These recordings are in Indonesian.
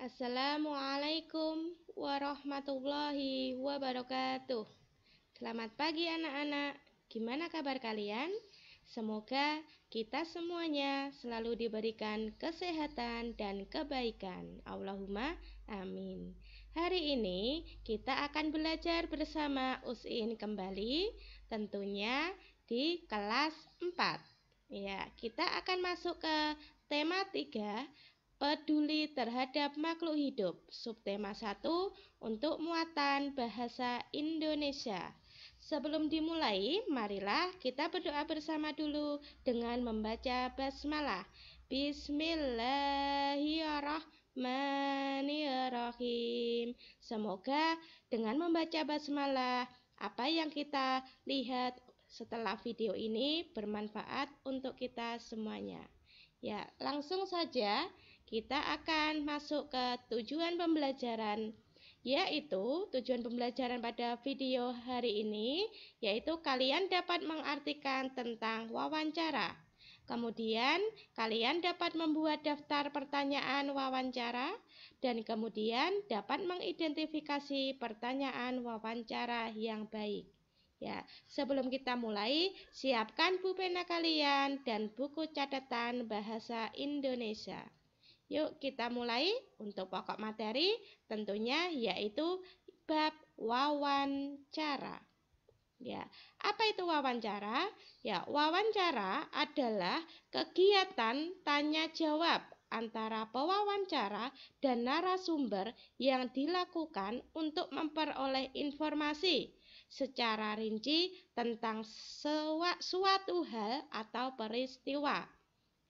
Assalamualaikum warahmatullahi wabarakatuh. Selamat pagi anak-anak. Gimana kabar kalian? Semoga kita semuanya selalu diberikan kesehatan dan kebaikan. Allahumma amin. Hari ini kita akan belajar bersama Usin kembali, tentunya di kelas 4. Ya, kita akan masuk ke tema 3. Peduli terhadap makhluk hidup. Subtema 1 untuk muatan bahasa Indonesia. Sebelum dimulai, marilah kita berdoa bersama dulu dengan membaca basmalah. Bismillahirrahmanirrahim. Semoga dengan membaca basmalah, apa yang kita lihat setelah video ini bermanfaat untuk kita semuanya. Ya, langsung saja kita akan masuk ke tujuan pembelajaran, yaitu tujuan pembelajaran pada video hari ini, yaitu kalian dapat mengartikan tentang wawancara. Kemudian kalian dapat membuat daftar pertanyaan wawancara dan kemudian dapat mengidentifikasi pertanyaan wawancara yang baik. Ya, sebelum kita mulai, siapkan pulpen kalian dan buku catatan bahasa Indonesia. Yuk kita mulai untuk pokok materi, tentunya yaitu bab wawancara. Ya, apa itu wawancara? Ya, wawancara adalah kegiatan tanya jawab antara pewawancara dan narasumber yang dilakukan untuk memperoleh informasi secara rinci tentang suatu hal atau peristiwa.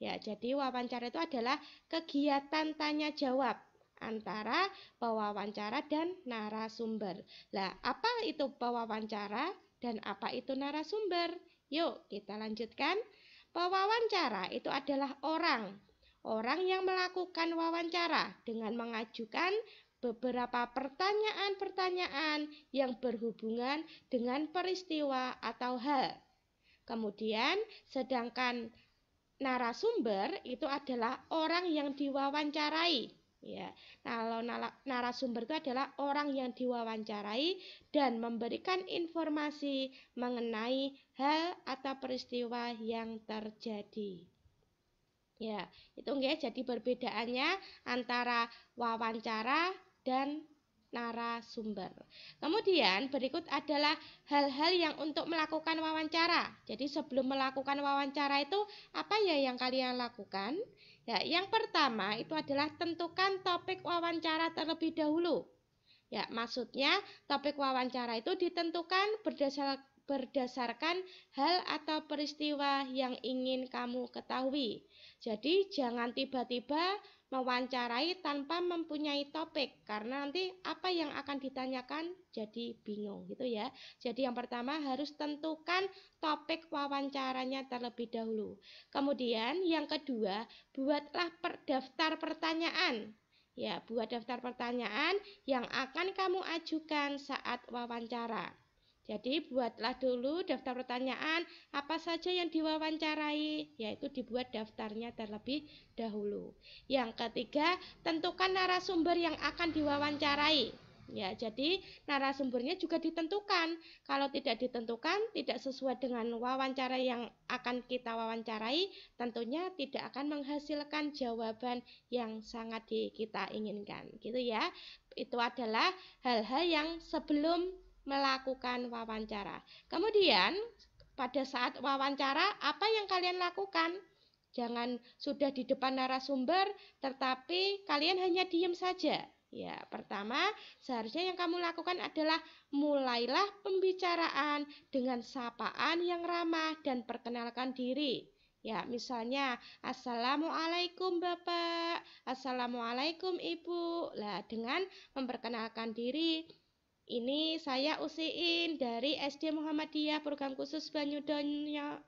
Ya, jadi wawancara itu adalah kegiatan tanya jawab antara pewawancara dan narasumber. Lah, apa itu pewawancara dan apa itu narasumber? Yuk, kita lanjutkan. Pewawancara itu adalah orang yang melakukan wawancara dengan mengajukan beberapa pertanyaan-pertanyaan yang berhubungan dengan peristiwa atau hal. Kemudian, sedangkan narasumber itu adalah orang yang diwawancarai. Ya, kalau narasumber itu adalah orang yang diwawancarai dan memberikan informasi mengenai hal atau peristiwa yang terjadi. Ya, itu enggak, jadi perbedaannya antara wawancara dan narasumber. Kemudian berikut adalah hal-hal yang untuk melakukan wawancara. Jadi sebelum melakukan wawancara itu apa ya yang kalian lakukan? Ya, yang pertama itu adalah tentukan topik wawancara terlebih dahulu. Ya, maksudnya topik wawancara itu ditentukan berdasarkan hal atau peristiwa yang ingin kamu ketahui. Jadi jangan tiba-tiba mewawancarai tanpa mempunyai topik, karena nanti apa yang akan ditanyakan jadi bingung gitu ya. Jadi yang pertama harus tentukan topik wawancaranya terlebih dahulu. Kemudian yang kedua, buatlah daftar pertanyaan. Ya, buat daftar pertanyaan yang akan kamu ajukan saat wawancara. Jadi buatlah dulu daftar pertanyaan apa saja yang diwawancarai, yaitu dibuat daftarnya terlebih dahulu. Yang ketiga, tentukan narasumber yang akan diwawancarai. Ya, jadi narasumbernya juga ditentukan. Kalau tidak ditentukan, tidak sesuai dengan wawancara yang akan kita wawancarai, tentunya tidak akan menghasilkan jawaban yang sangat kita inginkan. Gitu ya. Itu adalah hal-hal yang sebelum melakukan wawancara. Kemudian pada saat wawancara apa yang kalian lakukan? Jangan sudah di depan narasumber tetapi kalian hanya diam saja. Ya, pertama seharusnya yang kamu lakukan adalah mulailah pembicaraan dengan sapaan yang ramah dan perkenalkan diri. Ya, misalnya Assalamualaikum Bapak, Assalamualaikum Ibu. Lah, dengan memperkenalkan diri, ini saya Usiin dari SD Muhammadiyah Program Khusus Banyudono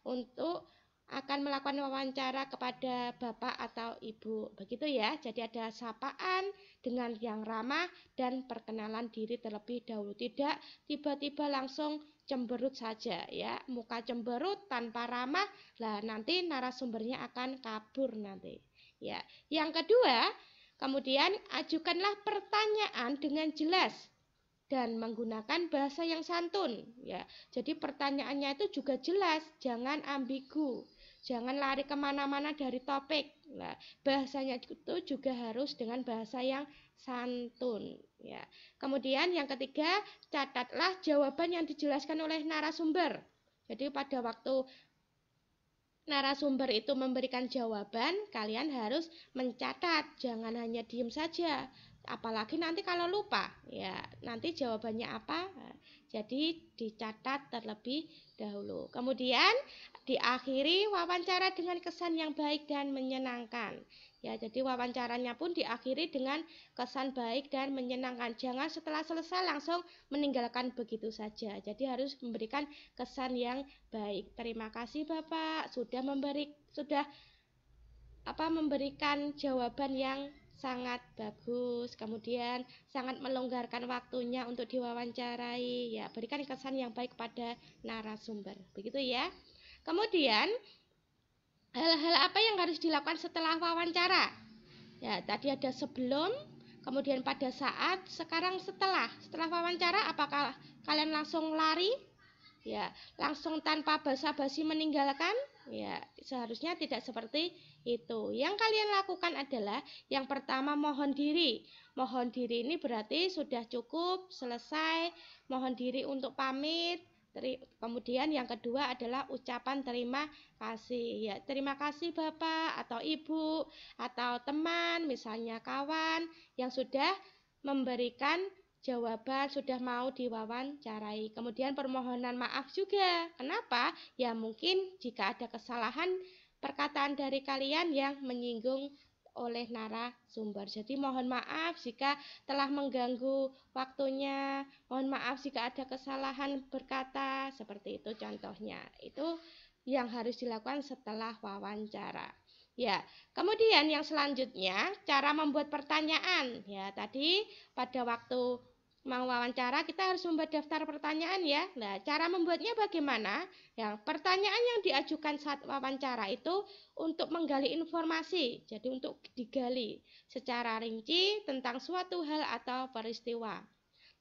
untuk akan melakukan wawancara kepada Bapak atau Ibu. Begitu ya. Jadi ada sapaan dengan yang ramah dan perkenalan diri terlebih dahulu. Tidak tiba-tiba langsung cemberut saja ya. Muka cemberut tanpa ramah, lah nanti narasumbernya akan kabur nanti. Ya. Yang kedua, Kemudian ajukanlah pertanyaan dengan jelas dan menggunakan bahasa yang santun ya. Jadi pertanyaannya itu juga jelas, jangan ambigu, jangan lari kemana-mana dari topik. Nah, bahasanya itu juga harus dengan bahasa yang santun ya. Kemudian yang ketiga, catatlah jawaban yang dijelaskan oleh narasumber. Jadi pada waktu narasumber itu memberikan jawaban, kalian harus mencatat, jangan hanya diem saja. Apalagi nanti kalau lupa, ya nanti jawabannya apa, jadi dicatat terlebih dahulu. Kemudian diakhiri wawancara dengan kesan yang baik dan menyenangkan. Ya, jadi wawancaranya pun diakhiri dengan kesan baik dan menyenangkan. Jangan setelah selesai langsung meninggalkan begitu saja. Jadi harus memberikan kesan yang baik. Terima kasih Bapak sudah memberikan jawaban yang sangat bagus, kemudian sangat melonggarkan waktunya untuk diwawancarai. Ya, berikan kesan yang baik pada narasumber. Begitu ya. Kemudian hal-hal apa yang harus dilakukan setelah wawancara? Ya, tadi ada sebelum, kemudian pada saat, sekarang setelah. Setelah wawancara, apakah kalian langsung lari? Ya, langsung tanpa basa-basi meninggalkan? Ya, seharusnya tidak seperti itu. Yang kalian lakukan adalah yang pertama mohon diri. Mohon diri ini berarti sudah cukup, selesai. Mohon diri untuk pamit. Kemudian yang kedua adalah ucapan terima kasih. Ya, terima kasih Bapak atau Ibu atau teman, misalnya kawan yang sudah memberikan jawaban, sudah mau diwawancarai. Kemudian permohonan maaf juga. Kenapa? Ya mungkin jika ada kesalahan perkataan dari kalian yang menyinggung oleh narasumber. Jadi mohon maaf jika telah mengganggu waktunya, mohon maaf jika ada kesalahan berkata, seperti itu contohnya. Itu yang harus dilakukan setelah wawancara. Ya, kemudian yang selanjutnya cara membuat pertanyaan. Ya, tadi pada waktu mau wawancara kita harus membuat daftar pertanyaan ya. Nah, cara membuatnya bagaimana? Yang pertanyaan yang diajukan saat wawancara itu untuk menggali informasi. Jadi untuk digali secara rinci tentang suatu hal atau peristiwa.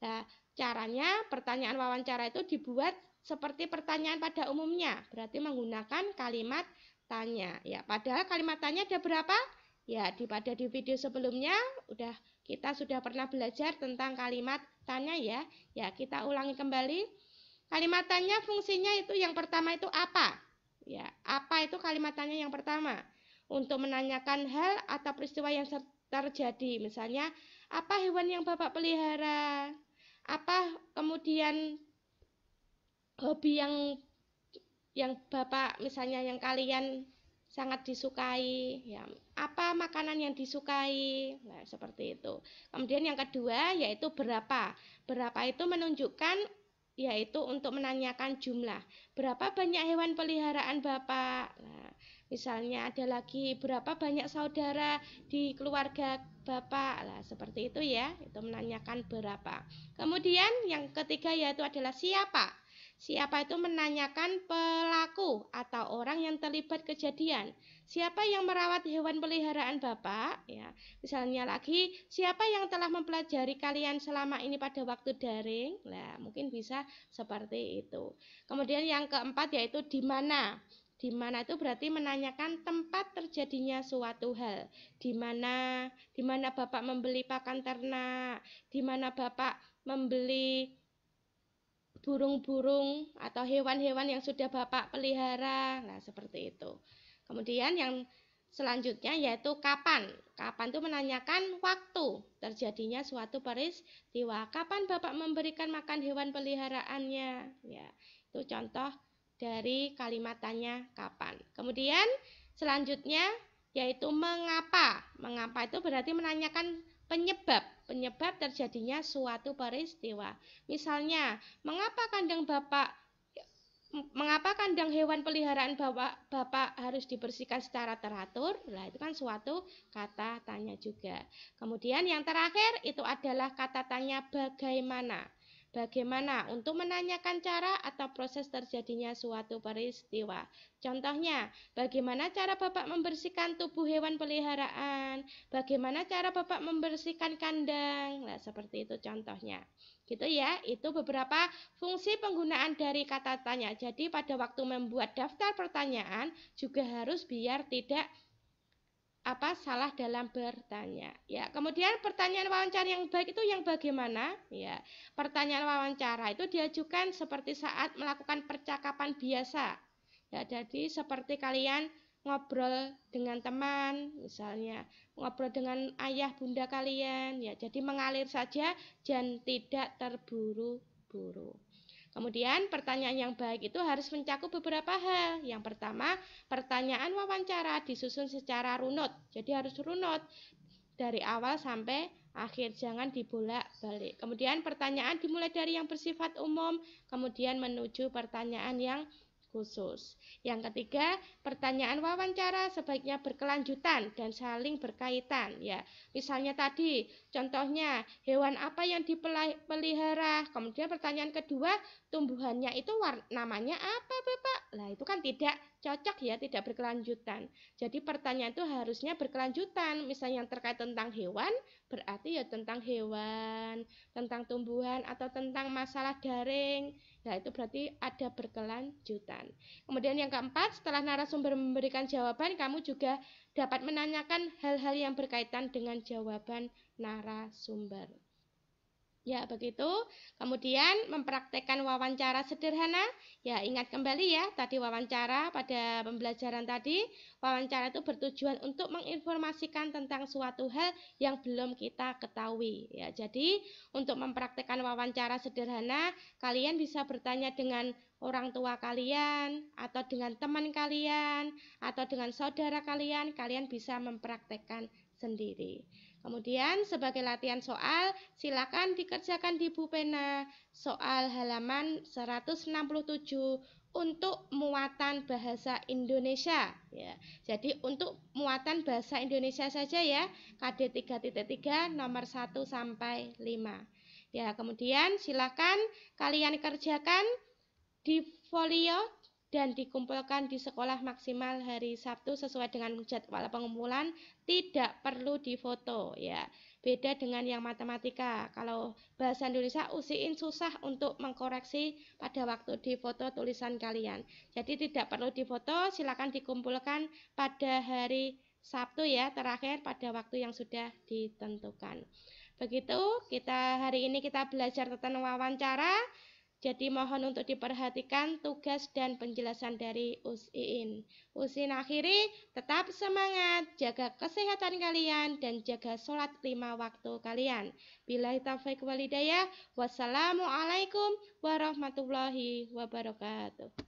Nah, caranya pertanyaan wawancara itu dibuat seperti pertanyaan pada umumnya. Berarti menggunakan kalimat tanya. Ya, padahal kalimat tanya ada berapa? Ya, pada di video sebelumnya kita sudah pernah belajar tentang kalimat tanya ya. Ya, kita ulangi kembali. Kalimat tanya fungsinya itu yang pertama itu apa? Ya, apa itu kalimat tanya yang pertama? Untuk menanyakan hal atau peristiwa yang terjadi. Misalnya, apa hewan yang Bapak pelihara? Apa kemudian hobi yang Bapak, misalnya yang kalian sangat disukai, ya, apa makanan yang disukai. Nah, seperti itu. Kemudian yang kedua yaitu berapa. Berapa itu menunjukkan yaitu untuk menanyakan jumlah. Berapa banyak hewan peliharaan Bapak? Nah, misalnya ada lagi berapa banyak saudara di keluarga Bapak. Nah, seperti itu ya. Itu menanyakan berapa. Kemudian yang ketiga yaitu adalah siapa. Siapa itu menanyakan pelaku atau orang yang terlibat kejadian. Siapa yang merawat hewan peliharaan Bapak? Ya, misalnya lagi, siapa yang telah mempelajari kalian selama ini pada waktu daring? Nah, mungkin bisa seperti itu. Kemudian yang keempat yaitu di mana. Di mana itu berarti menanyakan tempat terjadinya suatu hal. Di mana Bapak membeli pakan ternak, di mana Bapak membeli burung-burung atau hewan-hewan yang sudah Bapak pelihara. Nah, seperti itu. Kemudian yang selanjutnya yaitu kapan. Kapan itu menanyakan waktu terjadinya suatu peristiwa. Kapan Bapak memberikan makan hewan peliharaannya? Ya, itu contoh dari kalimat tanya kapan. Kemudian selanjutnya yaitu mengapa. Mengapa itu berarti menanyakan penyebab terjadinya suatu peristiwa. Misalnya, mengapa kandang hewan peliharaan Bapak harus dibersihkan secara teratur? Nah, itu kan suatu kata tanya juga. Kemudian yang terakhir itu adalah kata tanya bagaimana. Bagaimana untuk menanyakan cara atau proses terjadinya suatu peristiwa. Contohnya, bagaimana cara Bapak membersihkan tubuh hewan peliharaan? Bagaimana cara Bapak membersihkan kandang? Nah, seperti itu contohnya. Gitu ya, itu beberapa fungsi penggunaan dari kata tanya. Jadi pada waktu membuat daftar pertanyaan juga harus biar tidak salah dalam bertanya. Ya, kemudian pertanyaan wawancara yang baik itu yang bagaimana? Ya, pertanyaan wawancara itu diajukan seperti saat melakukan percakapan biasa. Ya, jadi seperti kalian ngobrol dengan teman, misalnya ngobrol dengan ayah bunda kalian, ya, jadi mengalir saja dan tidak terburu-buru. Kemudian pertanyaan yang baik itu harus mencakup beberapa hal. Yang pertama, pertanyaan wawancara disusun secara runut. Jadi harus runut dari awal sampai akhir, jangan dibolak-balik. Kemudian pertanyaan dimulai dari yang bersifat umum, kemudian menuju pertanyaan yang khusus. Yang ketiga, pertanyaan wawancara sebaiknya berkelanjutan dan saling berkaitan, ya. Misalnya tadi, contohnya hewan apa yang dipelihara. Kemudian pertanyaan kedua, tumbuhannya itu namanya apa, Bapak? Nah, itu kan tidak cocok ya, tidak berkelanjutan. Jadi pertanyaan itu harusnya berkelanjutan. Misalnya yang terkait tentang hewan, berarti ya tentang hewan, tentang tumbuhan atau tentang masalah daring. Nah, itu berarti ada berkelanjutan. Kemudian yang keempat, setelah narasumber memberikan jawaban, kamu juga dapat menanyakan hal-hal yang berkaitan dengan jawaban narasumber. Ya, begitu. Kemudian mempraktekkan wawancara sederhana. Ya, ingat kembali ya, tadi wawancara pada pembelajaran tadi. Wawancara itu bertujuan untuk menginformasikan tentang suatu hal yang belum kita ketahui. Ya, jadi untuk mempraktekkan wawancara sederhana, kalian bisa bertanya dengan orang tua kalian, atau dengan teman kalian, atau dengan saudara kalian. Kalian bisa mempraktekkan sendiri. Kemudian sebagai latihan soal, silakan dikerjakan di buku pena soal halaman 167 untuk muatan bahasa Indonesia. Ya, jadi untuk muatan bahasa Indonesia saja ya, KD 3.3 nomor 1 sampai 5. Ya, kemudian silakan kalian kerjakan di folio dan dikumpulkan di sekolah maksimal hari Sabtu sesuai dengan jadwal pengumpulan, tidak perlu difoto ya. Beda dengan yang matematika. Kalau bahasa Indonesia usiin susah untuk mengkoreksi pada waktu difoto tulisan kalian. Jadi tidak perlu difoto, silakan dikumpulkan pada hari Sabtu ya, terakhir pada waktu yang sudah ditentukan. Begitu, hari ini kita belajar tentang wawancara. Jadi mohon untuk diperhatikan tugas dan penjelasan dari Usiin. Usiin akhiri, tetap semangat, jaga kesehatan kalian, dan jaga sholat 5 waktu kalian. Billahi taufiq wal hidayah. Wassalamualaikum warahmatullahi wabarakatuh.